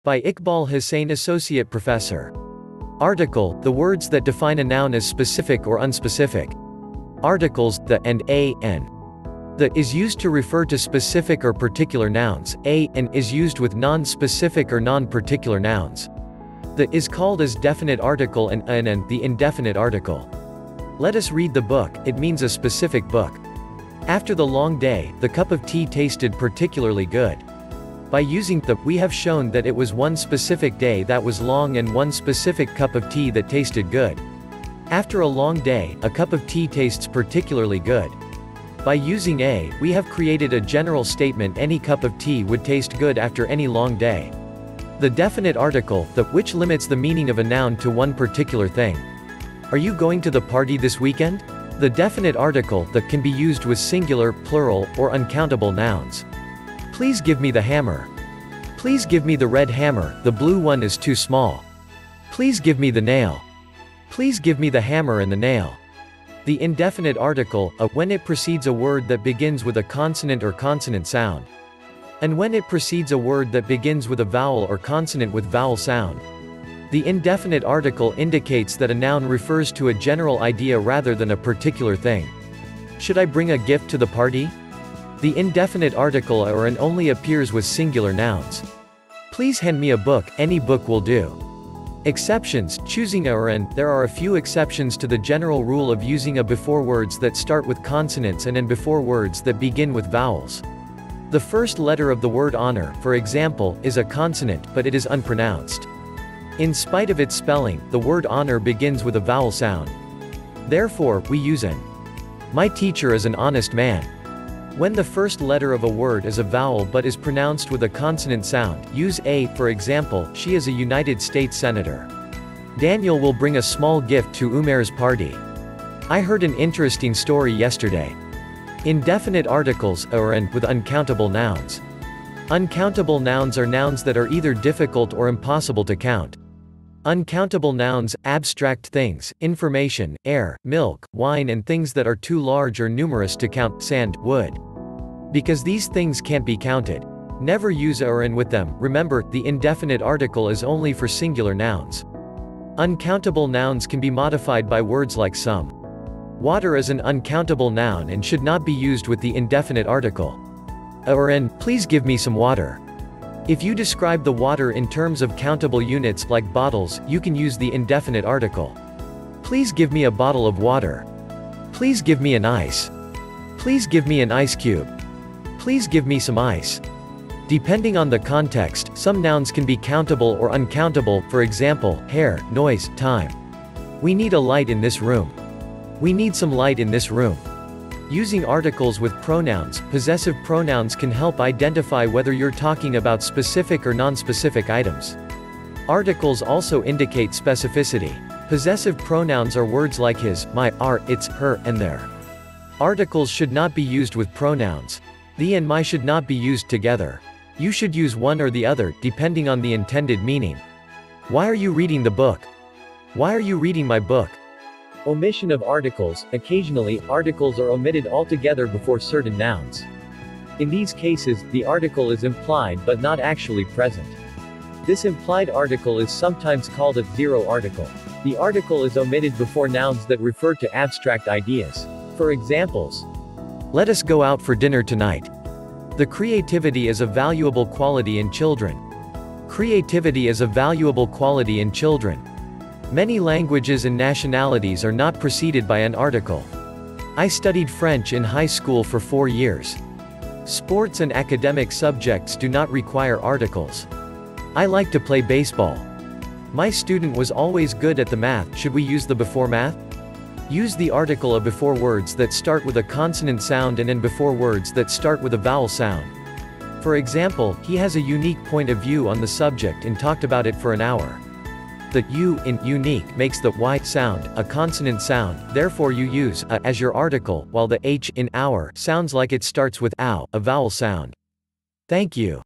By Iqbal Hussain, Associate Professor. Article, the words that define a noun as specific or unspecific. Articles, the, and, a, and. The is used to refer to specific or particular nouns, and is used with non-specific or non-particular nouns. The is called as definite article and the indefinite article. Let us read the book, it means a specific book. After the long day, the cup of tea tasted particularly good. By using the, we have shown that it was one specific day that was long and one specific cup of tea that tasted good. After a long day, a cup of tea tastes particularly good. By using a, we have created a general statement: any cup of tea would taste good after any long day. The definite article, the, which limits the meaning of a noun to one particular thing. Are you going to the party this weekend? The definite article, the, can be used with singular, plural, or uncountable nouns. Please give me the hammer. Please give me the red hammer, the blue one is too small. Please give me the nail. Please give me the hammer and the nail. The indefinite article, a, when it precedes a word that begins with a consonant or consonant sound. And when it precedes a word that begins with a vowel or consonant with vowel sound. The indefinite article indicates that a noun refers to a general idea rather than a particular thing. Should I bring a gift to the party? The indefinite article or an only appears with singular nouns. Please hand me a book, any book will do. Exceptions, choosing a or an, there are a few exceptions to the general rule of using a before words that start with consonants and an before words that begin with vowels. The first letter of the word honor, for example, is a consonant, but it is unpronounced. In spite of its spelling, the word honor begins with a vowel sound. Therefore, we use an. My teacher is an honest man. When the first letter of a word is a vowel but is pronounced with a consonant sound, use a, for example, she is a United States Senator. Daniel will bring a small gift to Umair's party. I heard an interesting story yesterday. Indefinite articles, or an, with uncountable nouns. Uncountable nouns are nouns that are either difficult or impossible to count. Uncountable nouns, abstract things, information, air, milk, wine and things that are too large or numerous to count, sand, wood. Because these things can't be counted. Never use a or an with them. Remember, the indefinite article is only for singular nouns. Uncountable nouns can be modified by words like some. Water is an uncountable noun and should not be used with the indefinite article. A or an, please give me some water. If you describe the water in terms of countable units like bottles, you can use the indefinite article. Please give me a bottle of water. Please give me an ice. Please give me an ice cube. Please give me some ice. Depending on the context, some nouns can be countable or uncountable, for example, hair, noise, time. We need a light in this room. We need some light in this room. Using articles with pronouns, possessive pronouns can help identify whether you're talking about specific or non-specific items. Articles also indicate specificity. Possessive pronouns are words like his, my, our, its, her, and their. Articles should not be used with pronouns. The and my should not be used together. You should use one or the other, depending on the intended meaning. Why are you reading the book? Why are you reading my book? Omission of articles. Occasionally, articles are omitted altogether before certain nouns. In these cases, the article is implied but not actually present. This implied article is sometimes called a zero article. The article is omitted before nouns that refer to abstract ideas. For examples, let us go out for dinner tonight. The creativity is a valuable quality in children. Creativity is a valuable quality in children. Many languages and nationalities are not preceded by an article. I studied French in high school for 4 years. Sports and academic subjects do not require articles. I like to play baseball. My student was always good at the math. Should we use the before math? Use the article a before words that start with a consonant sound and an before words that start with a vowel sound. For example, he has a unique point of view on the subject and talked about it for an hour. The u in unique makes the y sound a consonant sound, therefore you use a as your article, while the h in our sounds like it starts with ow, a vowel sound. Thank you.